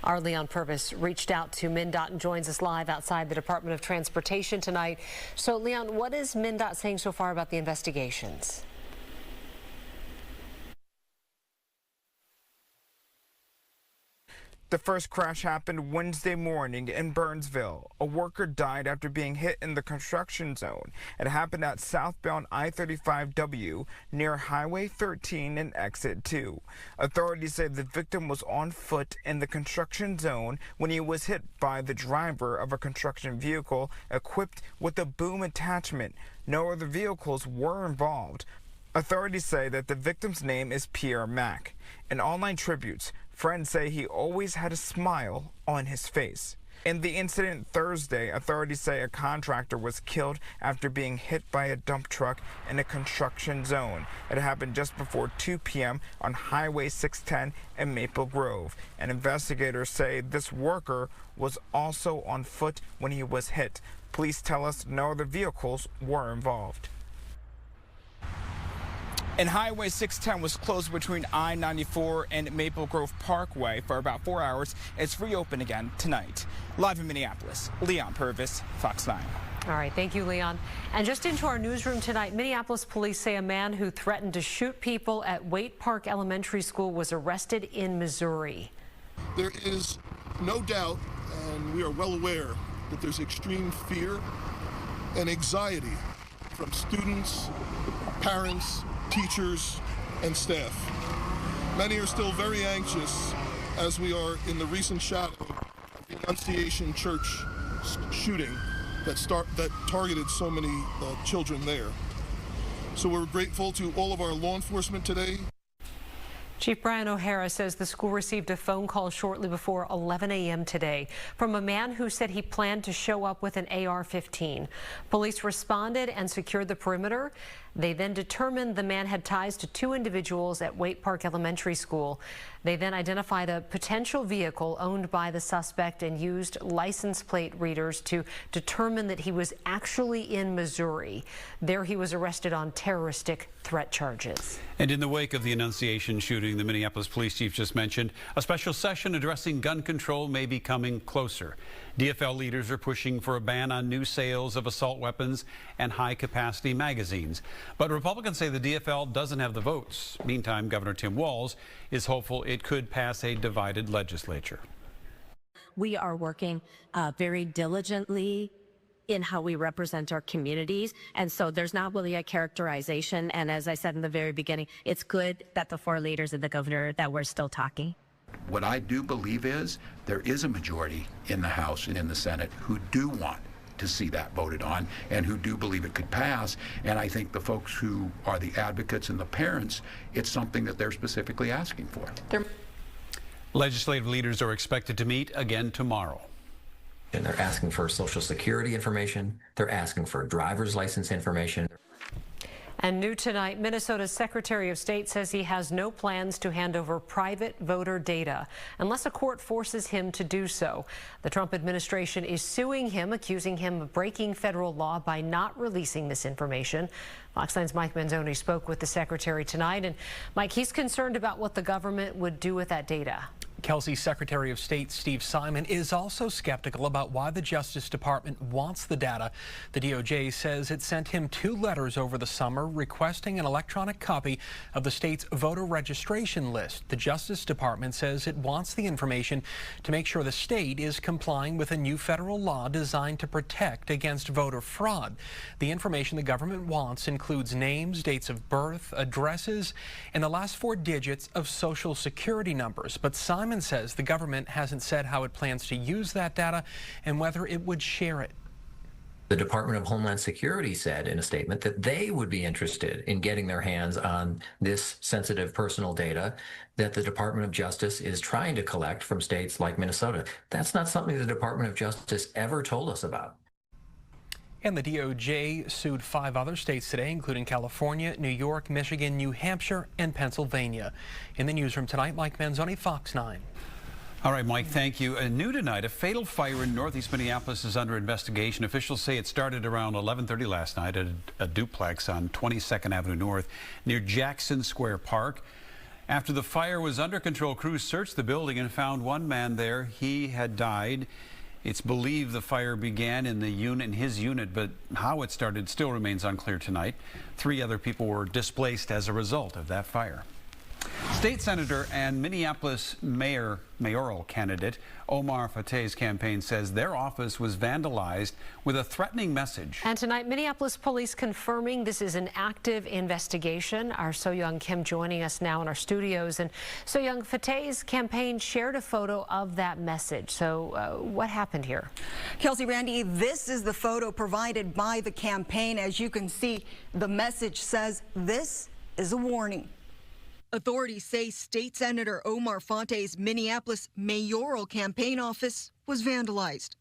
Our Leon Purvis reached out to MnDOT and joins us live outside the Department of Transportation tonight. So, Leon, what is MnDOT saying so far about the investigations? The first crash happened Wednesday morning in Burnsville. A worker died after being hit in the construction zone. It happened at southbound I-35W near Highway 13 and Exit 2. Authorities say the victim was on foot in the construction zone when he was hit by the driver of a construction vehicle equipped with a boom attachment. No other vehicles were involved. Authorities say that the victim's name is Pierre Mack. In online tributes, friends say he always had a smile on his face. In the incident Thursday, authorities say a contractor was killed after being hit by a dump truck in a construction zone. It happened just before 2 p.m. on Highway 610 in Maple Grove. And investigators say this worker was also on foot when he was hit. Police tell us no other vehicles were involved. And Highway 610 was closed between I-94 and Maple Grove Parkway for about 4 hours. It's reopened again tonight. Live in Minneapolis, Leon Purvis, Fox 9. All right, thank you, Leon. And just into our newsroom tonight, Minneapolis police say a man who threatened to shoot people at Waite Park Elementary School was arrested in Missouri. There is no doubt, and we are well aware, that there's extreme fear and anxiety from students, parents, teachers, and staff. Many are still very anxious, as we are in the recent shadow of the Annunciation Church shooting that targeted so many children there. So we're grateful to all of our law enforcement today. Chief Brian O'Hara says the school received a phone call shortly before 11 a.m. today from a man who said he planned to show up with an AR-15. Police responded and secured the perimeter. They then determined the man had ties to 2 individuals at Waite Park Elementary School. They then identified a potential vehicle owned by the suspect and used license plate readers to determine that he was actually in Missouri. There he was arrested on terroristic threat charges. And in the wake of the Annunciation shooting the Minneapolis police chief just mentioned, a special session addressing gun control may be coming closer. DFL leaders are pushing for a ban on new sales of assault weapons and high-capacity magazines. But Republicans say the DFL doesn't have the votes. Meantime, Governor Tim Walz is hopeful it could pass a divided legislature. We are working very diligently in how we represent our communities. And so there's not really a characterization. And as I said in the very beginning, it's good that the 4 leaders and the governor, that we're still talking. What I do believe is there is a majority in the House and in the Senate who do want to see that voted on and who do believe it could pass. And I think the folks who are the advocates and the parents, it's something that they're specifically asking for. Legislative leaders are expected to meet again tomorrow. And they're asking for Social Security information. They're asking for driver's license information. And new tonight, Minnesota's Secretary of State says he has no plans to hand over private voter data unless a court forces him to do so. The Trump administration is suing him, accusing him of breaking federal law by not releasing this information. Fox 9's Mike Manzoni spoke with the secretary tonight. And Mike, he's concerned about what the government would do with that data. Kelsey, Secretary of State Steve Simon is also skeptical about why the Justice Department wants the data. The DOJ says it sent him 2 letters over the summer requesting an electronic copy of the state's voter registration list. The Justice Department says it wants the information to make sure the state is complying with a new federal law designed to protect against voter fraud. The information the government wants includes names, dates of birth, addresses, and the last 4 digits of Social Security numbers. But Simon says the government hasn't said how it plans to use that data and whether it would share it. The Department of Homeland Security said in a statement that they would be interested in getting their hands on this sensitive personal data that the Department of Justice is trying to collect from states like Minnesota. That's not something the Department of Justice ever told us about. And the DOJ sued 5 other states today, including California, New York, Michigan, New Hampshire, and Pennsylvania. In the newsroom tonight, Mike Manzoni, Fox 9. All right, Mike, thank you. New tonight, a fatal fire in northeast Minneapolis is under investigation. Officials say it started around 11:30 last night at a duplex on 22nd Avenue North near Jackson Square Park. After the fire was under control, crews searched the building and found one man there. He had died. It's believed the fire began in his unit, but how it started still remains unclear tonight. 3 other people were displaced as a result of that fire. State Senator and Minneapolis mayoral candidate Omar Fateh's campaign says their office was vandalized with a threatening message. And tonight, Minneapolis police confirming this is an active investigation. Our So-Young Kim joining us now in our studios. And So-Young, Fateh's campaign shared a photo of that message. So what happened here? Kelsey, Randy, this is the photo provided by the campaign. As you can see, the message says, "This is a warning." Authorities say State Senator Omar Fateh's Minneapolis mayoral campaign office was vandalized.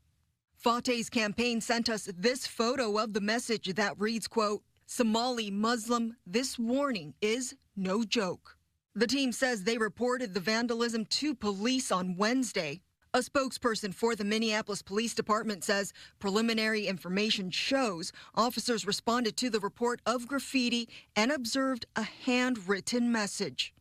Fateh's campaign sent us this photo of the message that reads, quote, "Somali Muslim, this warning is no joke." The team says they reported the vandalism to police on Wednesday. A spokesperson for the Minneapolis Police Department says preliminary information shows officers responded to the report of graffiti and observed a handwritten message.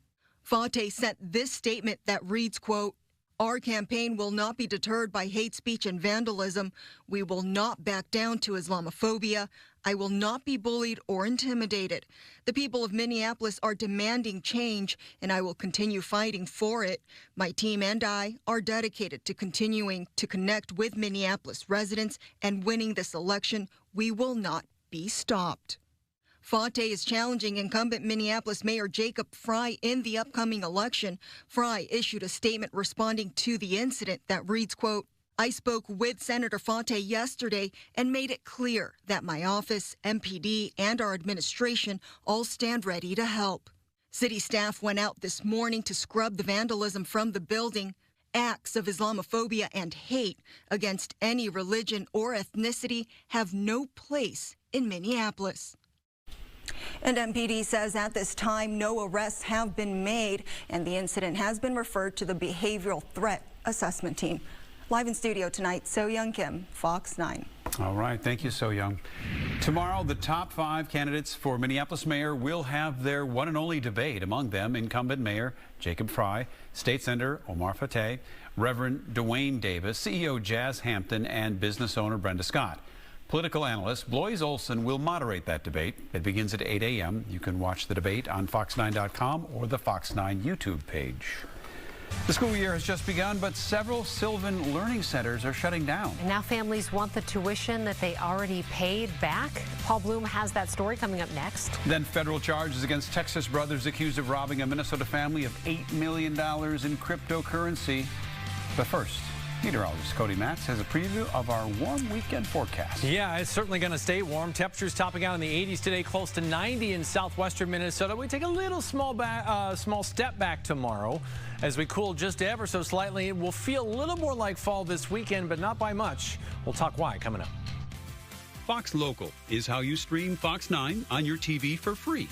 Fateh sent this statement that reads, quote, "Our campaign will not be deterred by hate speech and vandalism. We will not back down to Islamophobia. I will not be bullied or intimidated. The people of Minneapolis are demanding change, and I will continue fighting for it. My team and I are dedicated to continuing to connect with Minneapolis residents and winning this election. We will not be stopped." Fateh is challenging incumbent Minneapolis Mayor Jacob Frey in the upcoming election. Frey issued a statement responding to the incident that reads, quote, "I spoke with Senator Fateh yesterday and made it clear that my office, MPD, and our administration all stand ready to help." City staff went out this morning to scrub the vandalism from the building. Acts of Islamophobia and hate against any religion or ethnicity have no place in Minneapolis. And MPD says at this time, no arrests have been made, and the incident has been referred to the Behavioral Threat Assessment Team. Live in studio tonight, So-Young Kim, Fox 9. All right, thank you, So-Young. Tomorrow, the top 5 candidates for Minneapolis mayor will have their one and only debate. Among them, incumbent Mayor Jacob Frey, State Senator Omar Fateh, Reverend Dwayne Davis, CEO Jazz Hampton, and business owner Brenda Scott. Political analyst Bloise Olson will moderate that debate. It begins at 8 a.m. You can watch the debate on fox9.com or the Fox 9 YouTube page. The school year has just begun, but several Sylvan Learning centers are shutting down. And now families want the tuition that they already paid back. Paul Bloom has that story coming up next. Then federal charges against Texas brothers accused of robbing a Minnesota family of $8 million in cryptocurrency. But first, meteorologist Cody Matz has a preview of our warm weekend forecast. Yeah, it's certainly going to stay warm. Temperatures topping out in the 80s today, close to 90 in southwestern Minnesota. We take a little small step back tomorrow as we cool just ever so slightly. It will feel a little more like fall this weekend, but not by much. We'll talk why coming up. Fox Local is how you stream Fox 9 on your TV for free.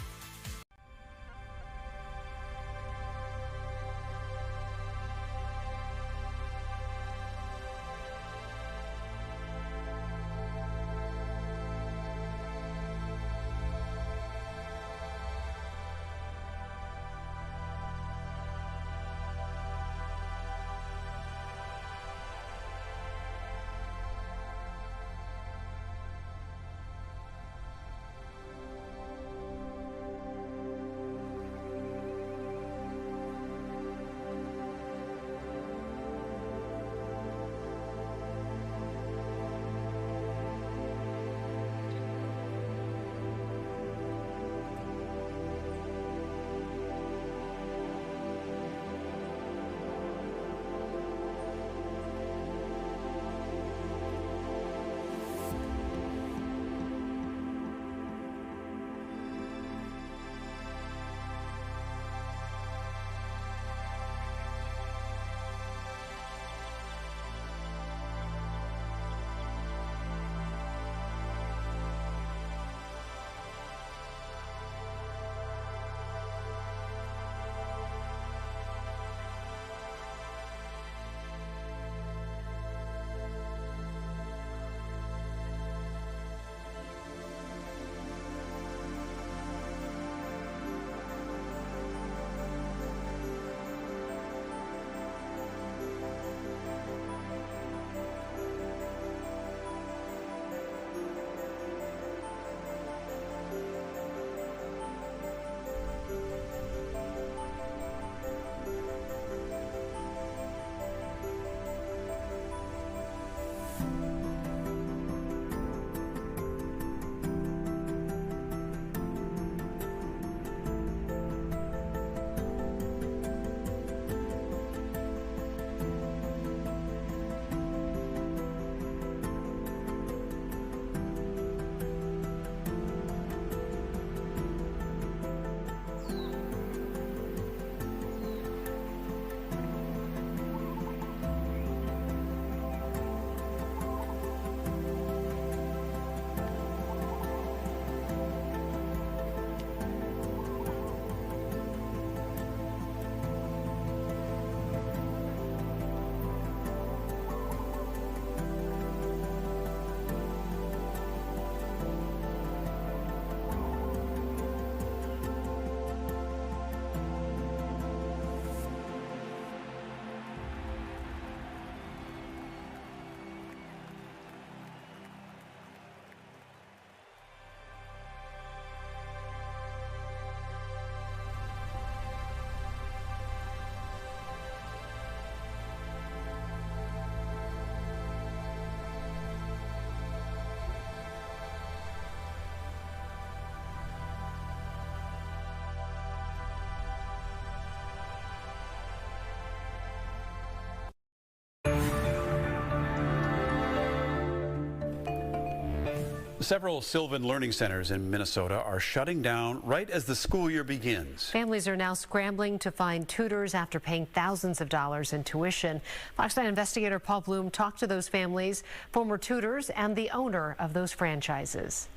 Several Sylvan Learning centers in Minnesota are shutting down right as the school year begins. Families are now scrambling to find tutors after paying thousands of dollars in tuition. Fox 9 investigator Paul Bloom talked to those families, former tutors, and the owner of those franchises.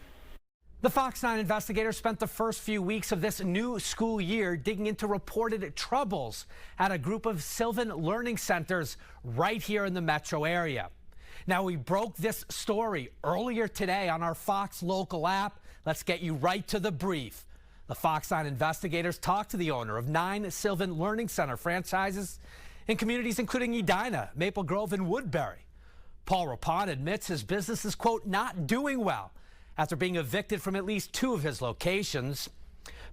The Fox 9 investigators spent the first few weeks of this new school year digging into reported troubles at a group of Sylvan Learning centers right here in the metro area. Now, we broke this story earlier today on our Fox local app. Let's get you right to the brief. The Fox 9 investigators talked to the owner of 9 Sylvan Learning Center franchises in communities including Edina, Maple Grove, and Woodbury. Paul Rapon admits his business is, quote, not doing well after being evicted from at least 2 of his locations.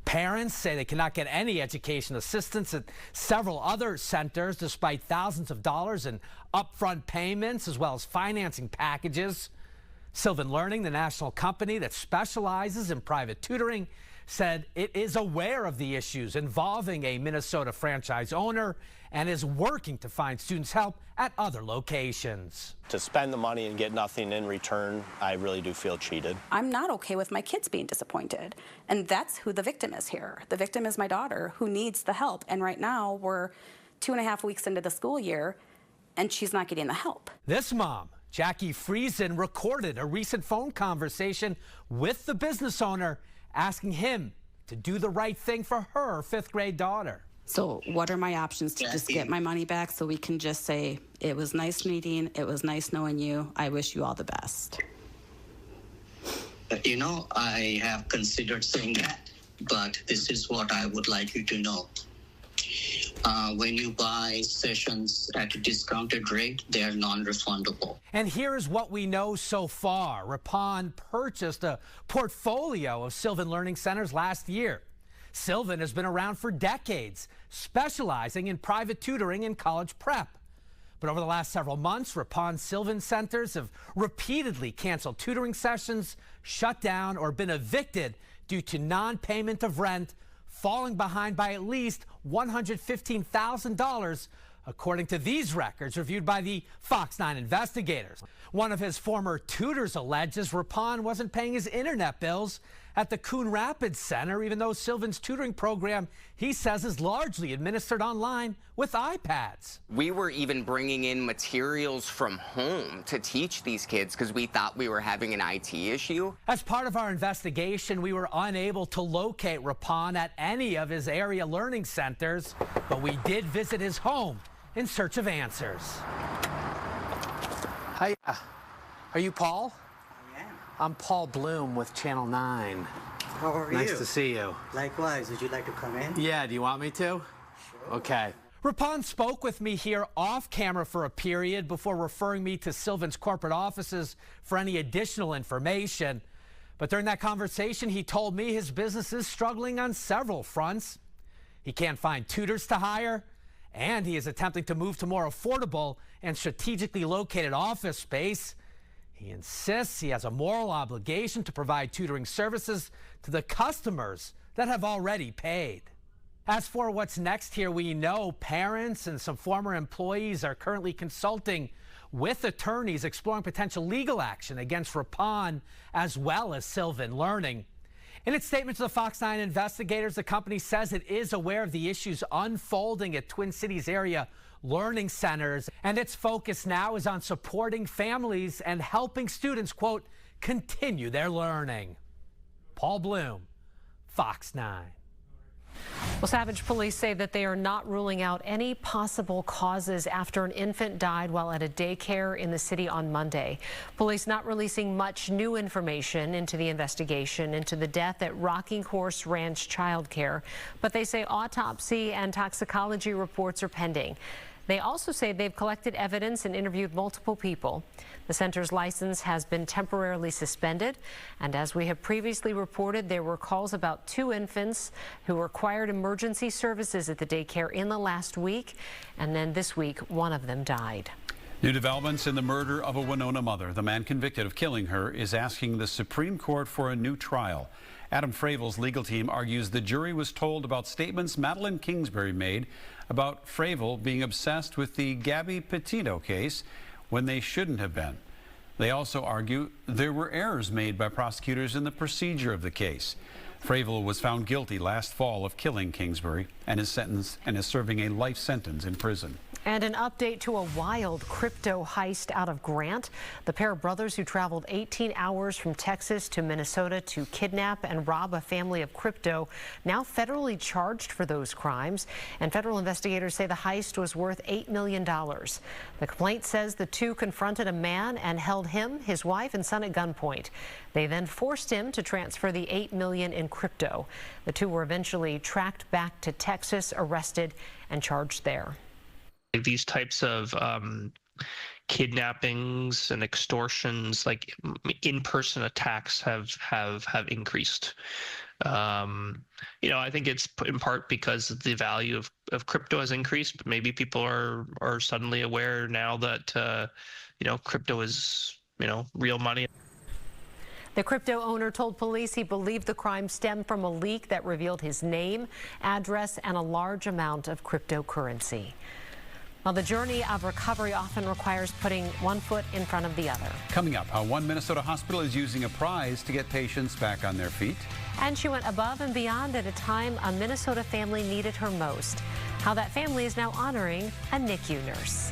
Parents say they cannot get any education assistance at several other centers despite thousands of dollars in upfront payments as well as financing packages. Sylvan Learning, the national company that specializes in private tutoring, said it is aware of the issues involving a Minnesota franchise owner and is working to find students help at other locations. To spend the money and get nothing in return, I really do feel cheated. I'm not okay with my kids being disappointed, and that's who the victim is here. The victim is my daughter who needs the help, and right now we're 2.5 weeks into the school year and she's not getting the help. This mom, Jackie Friesen, recorded a recent phone conversation with the business owner asking him to do the right thing for her 5th grade daughter. So what are my options to just get my money back so we can just say, it was nice meeting, it was nice knowing you, I wish you all the best? You know, I have considered saying that, but this is what I would like you to know. When you buy sessions at a discounted rate, they are non-refundable. And here's what we know so far. Rapon purchased a portfolio of Sylvan Learning Centers last year. Sylvan has been around for decades, specializing in private tutoring and college prep. But over the last several months, Rapon's Sylvan centers have repeatedly canceled tutoring sessions, shut down, or been evicted due to non-payment of rent, falling behind by at least $115,000, according to these records reviewed by the Fox 9 investigators. One of his former tutors alleges Rapon wasn't paying his internet bills at the Coon Rapids Center, even though Sylvan's tutoring program, he says, is largely administered online with iPads. We were even bringing in materials from home to teach these kids because we thought we were having an IT issue. As part of our investigation, we were unable to locate Rapon at any of his area learning centers, but we did visit his home in search of answers. Hi, are you Paul? I am. I'm Paul Bloom with Channel 9. How are you? Nice to see you. Likewise. Would you like to come in? Yeah, do you want me to? Sure. Okay. Rapon spoke with me here off camera for a period before referring me to Sylvan's corporate offices for any additional information. But during that conversation, he told me his business is struggling on several fronts. He can't find tutors to hire, and he is attempting to move to more affordable and strategically located office space. He insists he has a moral obligation to provide tutoring services to the customers that have already paid. As for what's next here, we know parents and some former employees are currently consulting with attorneys exploring potential legal action against Rapon as well as Sylvan Learning. In its statement to the Fox 9 investigators, the company says it is aware of the issues unfolding at Twin Cities area learning centers, and its focus now is on supporting families and helping students, quote, continue their learning. Paul Bloom, Fox 9. Well, Savage police say that they are not ruling out any possible causes after an infant died while at a daycare in the city on Monday. Police not releasing much new information into the investigation into the death at Rocking Horse Ranch Child Care, but they say autopsy and toxicology reports are pending. They also say they've collected evidence and interviewed multiple people. The center's license has been temporarily suspended, and as we have previously reported, there were calls about 2 infants who required emergency services at the daycare in the last week, and then this week, one of them died. New developments in the murder of a Winona mother. The man convicted of killing her is asking the Supreme Court for a new trial. Adam Fravel's legal team argues the jury was told about statements Madeline Kingsbury made about Fravel being obsessed with the Gabby Petito case when they shouldn't have been. They also argue there were errors made by prosecutors in the procedure of the case. Fravel was found guilty last fall of killing Kingsbury and is serving a life sentence in prison. And an update to a wild crypto heist out of Grant. The pair of brothers who traveled 18 hours from Texas to Minnesota to kidnap and rob a family of crypto, now federally charged for those crimes. And federal investigators say the heist was worth $8 million. The complaint says the two confronted a man and held him, his wife, and son at gunpoint. They then forced him to transfer the $8 million in crypto. The two were eventually tracked back to Texas, arrested, and charged there. These types of kidnappings and extortions, like in-person attacks, have increased. I think it's in part because the value of crypto has increased, but maybe people are suddenly aware now that crypto is real money. The crypto owner told police he believed the crime stemmed from a leak that revealed his name, address, and a large amount of cryptocurrency. Well, the journey of recovery often requires putting one foot in front of the other. Coming up, how one Minnesota hospital is using a prize to get patients back on their feet. And she went above and beyond at a time a Minnesota family needed her most. How that family is now honoring a NICU nurse.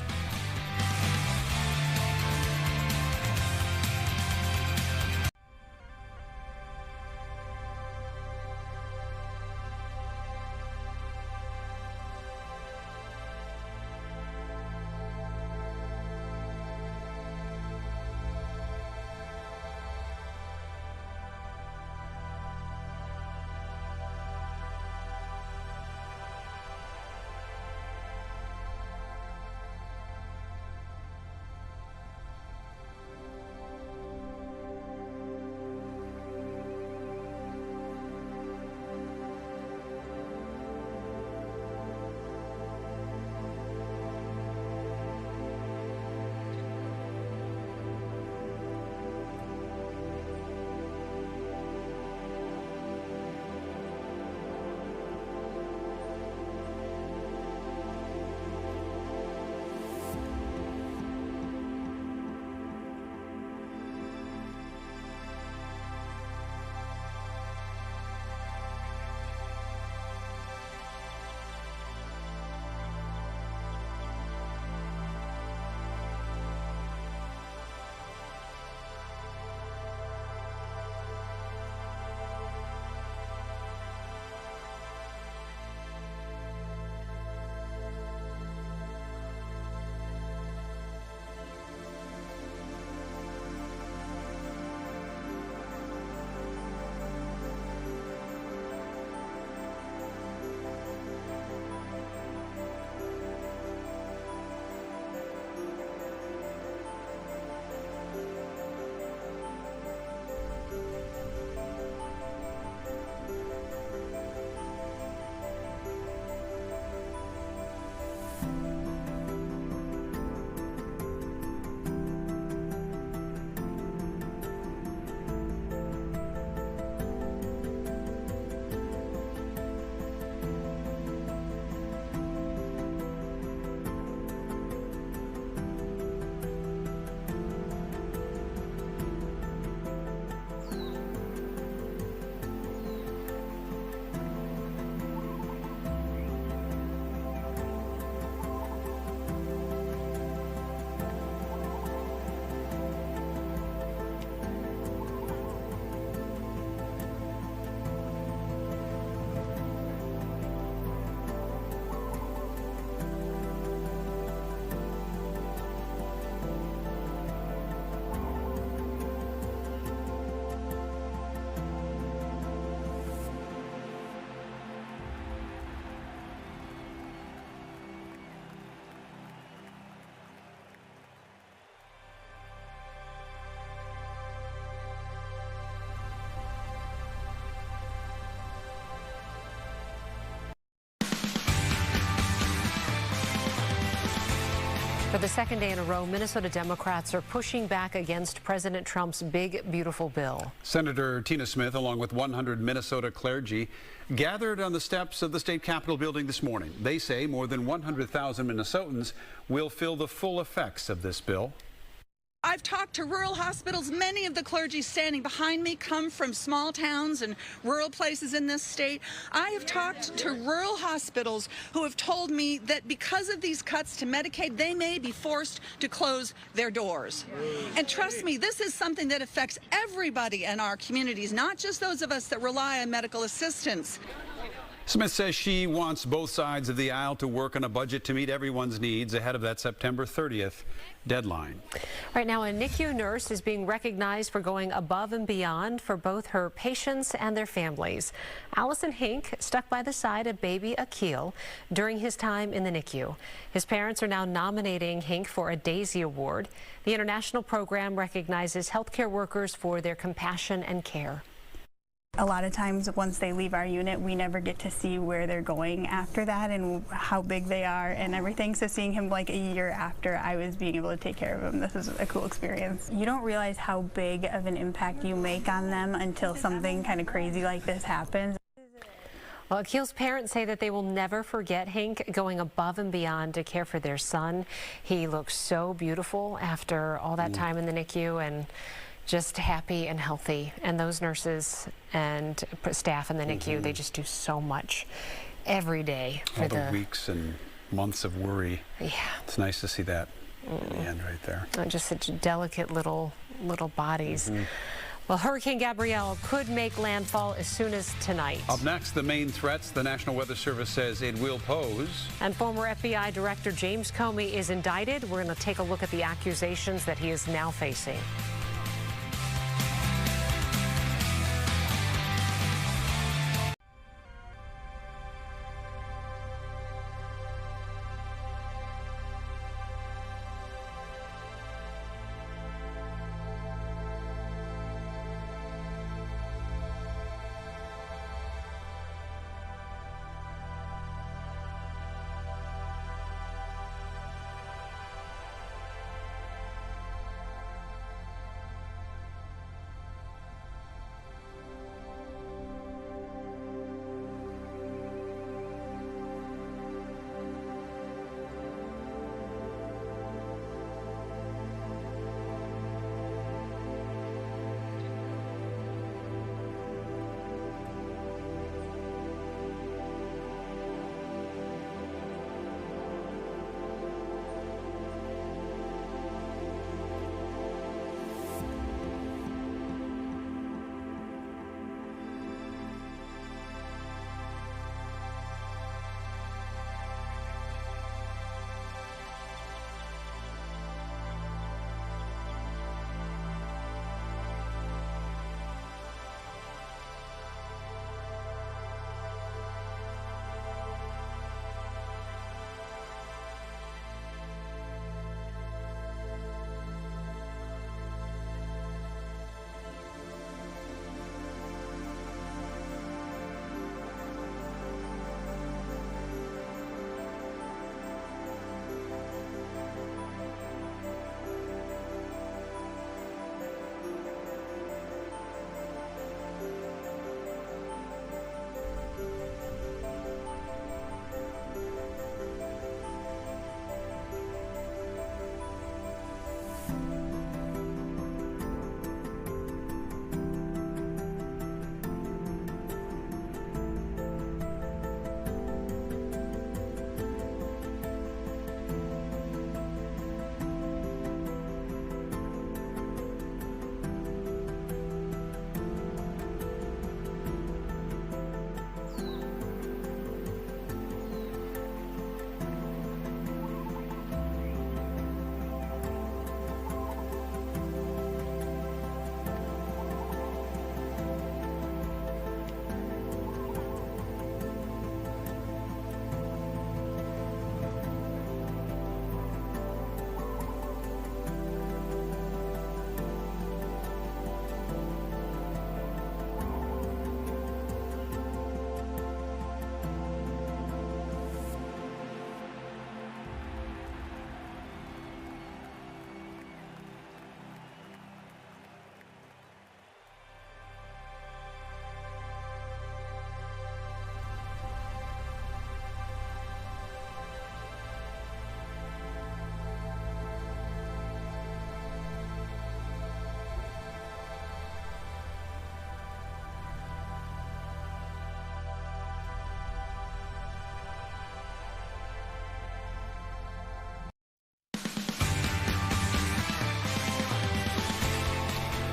For the second day in a row, Minnesota Democrats are pushing back against President Trump's big, beautiful bill. Senator Tina Smith, along with 100 Minnesota clergy, gathered on the steps of the state capitol building this morning. They say more than 100,000 Minnesotans will feel the full effects of this bill. I've talked to rural hospitals. Many of the clergy standing behind me come from small towns and rural places in this state. I have talked to rural hospitals who have told me that because of these cuts to Medicaid, they may be forced to close their doors. And trust me, this is something that affects everybody in our communities, not just those of us that rely on medical assistance. Smith says she wants both sides of the aisle to work on a budget to meet everyone's needs ahead of that September 30th deadline. Right now, a NICU nurse is being recognized for going above and beyond for both her patients and their families. Allison Hink stuck by the side of baby Akil during his time in the NICU. His parents are now nominating Hink for a Daisy Award. The international program recognizes healthcare workers for their compassion and care. A lot of times once they leave our unit, we never get to see where they're going after that and how big they are and everything. So seeing him like a year after I was being able to take care of him, this is a cool experience. You don't realize how big of an impact you make on them until something kind of crazy like this happens. Well, Akil's parents say that they will never forget Hink going above and beyond to care for their son. He looks so beautiful after all that time in the NICU and just happy and healthy. And those nurses and staff in the NICU, they just do so much every day. For all the weeks and months of worry. Yeah. It's nice to see that in the end right there. Just such delicate little bodies. Well, Hurricane Gabrielle could make landfall as soon as tonight. Up next, the main threats the National Weather Service says it will pose. And former FBI Director James Comey is indicted. We're going to take a look at the accusations that he is now facing.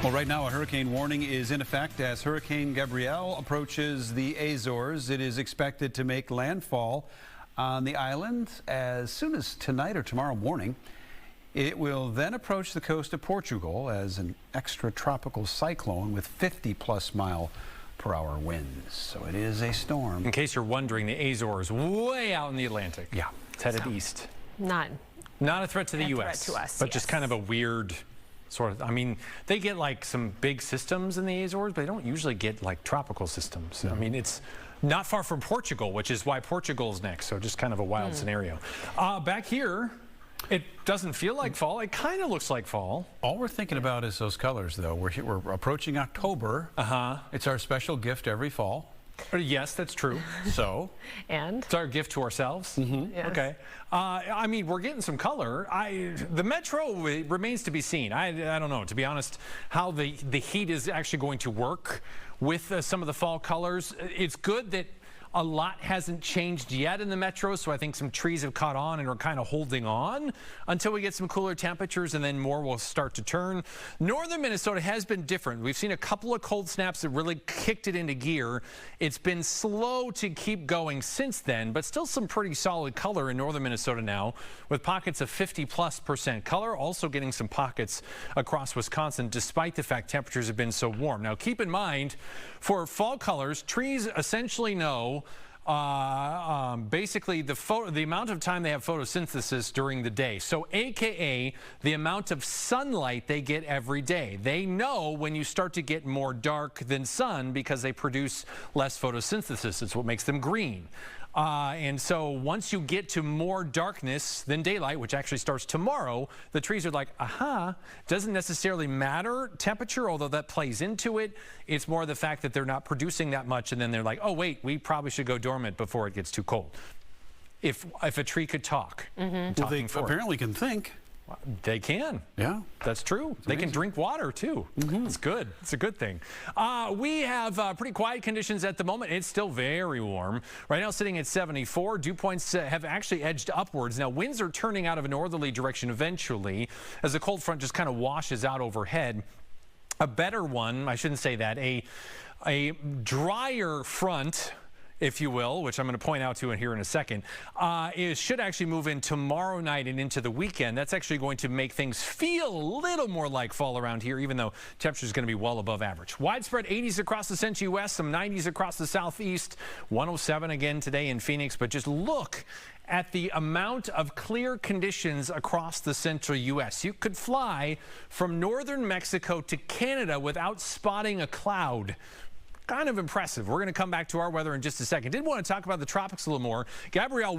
Well, right now a hurricane warning is in effect as Hurricane Gabrielle approaches the Azores. It is expected to make landfall on the island as soon as tonight or tomorrow morning. It will then approach the coast of Portugal as an extratropical cyclone with 50+ mile-per-hour winds. So it is a storm. In case you're wondering, the Azores way out in the Atlantic. Yeah, it's headed east. Not a threat to the U.S. But just kind of a weird sort of. I mean, they get like some big systems in the Azores, but they don't usually get like tropical systems. I mean, it's not far from Portugal, which is why Portugal's next. So just kind of a wild scenario. Back here, it doesn't feel like fall. It kind of looks like fall. All we're thinking about is those colors, though. We're approaching October. It's our special gift every fall. Yes, that's true. So? And? It's our gift to ourselves. Yes. Okay. I mean, we're getting some color. The metro remains to be seen. I don't know, to be honest, how the heat is actually going to work with some of the fall colors. It's good that a lot hasn't changed yet in the metro, so I think some trees have caught on and are kind of holding on until we get some cooler temperatures, and then more will start to turn. Northern Minnesota has been different. We've seen a couple of cold snaps that really kicked it into gear. It's been slow to keep going since then, but still some pretty solid color in northern Minnesota now, with pockets of 50+% color, also getting some pockets across Wisconsin, despite the fact temperatures have been so warm. Now, keep in mind, for fall colors, trees essentially know basically the amount of time they have photosynthesis during the day. So AKA the amount of sunlight they get every day. They know when you start to get more dark than sun because they produce less photosynthesis. It's what makes them green. And so once you get to more darkness than daylight, which actually starts tomorrow, the trees are like, aha, doesn't necessarily matter temperature, although that plays into it. It's more the fact that they're not producing that much, and then they're like, oh, wait, we probably should go dormant before it gets too cold. If a tree could talk. Well, they apparently can think. They can. Yeah. That's true. They can drink water, too. It's good. It's a good thing. We have pretty quiet conditions at the moment. It's still very warm. Right now sitting at 74. Dew points have actually edged upwards. Now, winds are turning out of a northerly direction eventually as the cold front just kind of washes out overhead. A better one, I shouldn't say that, a drier front, if you will, which I'm going to point out to here in a second, should actually move in tomorrow night and into the weekend. That's actually going to make things feel a little more like fall around here, even though temperature is going to be well above average. Widespread 80s across the Central U.S., some 90s across the Southeast, 107 again today in Phoenix. But just look at the amount of clear conditions across the Central U.S. You could fly from northern Mexico to Canada without spotting a cloud. Kind of impressive. We're going to come back to our weather in just a second. Did want to talk about the tropics a little more. Gabrielle,